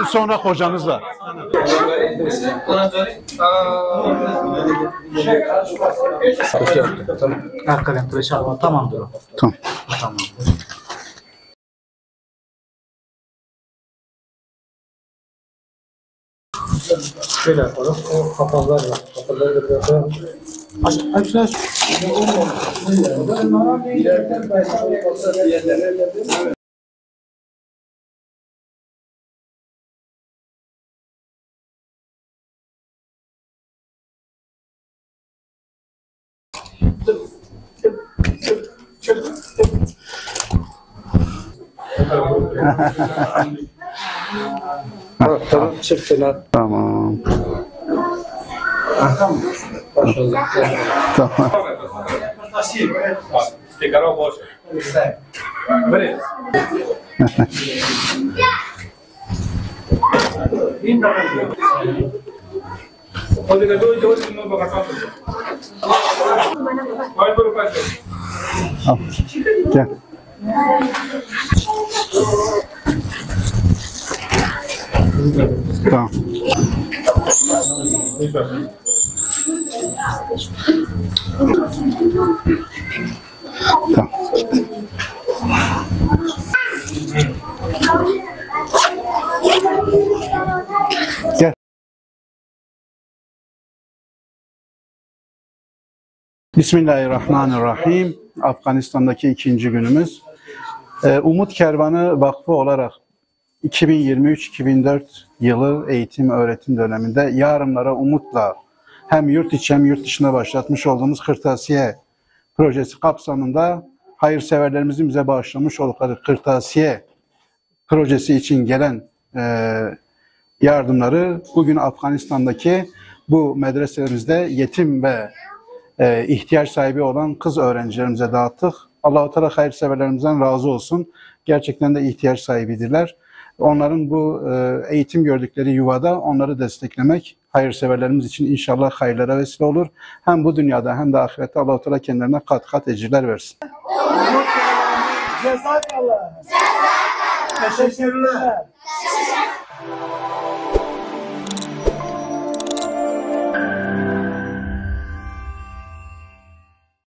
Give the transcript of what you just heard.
Sonra kocanızla. Kalem tıraşı alma. Tamamdır o. Tamam. Tamam. Şöyle yapalım. O kapaklar var. Kapakları da bırakalım. Aç. Tamam, çıktılar. Tamam. Tamam. Gel. Tamam. Tamam. Gel. Bismillahirrahmanirrahim. Afganistan'daki ikinci günümüz. Umut Kervanı Vakfı olarak 2023-2024 yılı eğitim öğretim döneminde yarınlara umutla hem yurt içi hem yurt dışına başlatmış olduğumuz kırtasiye projesi kapsamında hayırseverlerimizin bize bağışlamış oldukları kırtasiye projesi için gelen yardımları bugün Afganistan'daki bu medreselerimizde yetim ve ihtiyaç sahibi olan kız öğrencilerimize dağıttık. Allah-u Teala hayırseverlerimizden razı olsun. Gerçekten de ihtiyaç sahibidirler. Onların bu eğitim gördükleri yuvada onları desteklemek hayırseverlerimiz için inşallah hayırlara vesile olur. Hem bu dünyada hem de ahirette Allah-u Teala kendilerine kat kat ecirler versin. Cezakallah. Teşekkürler.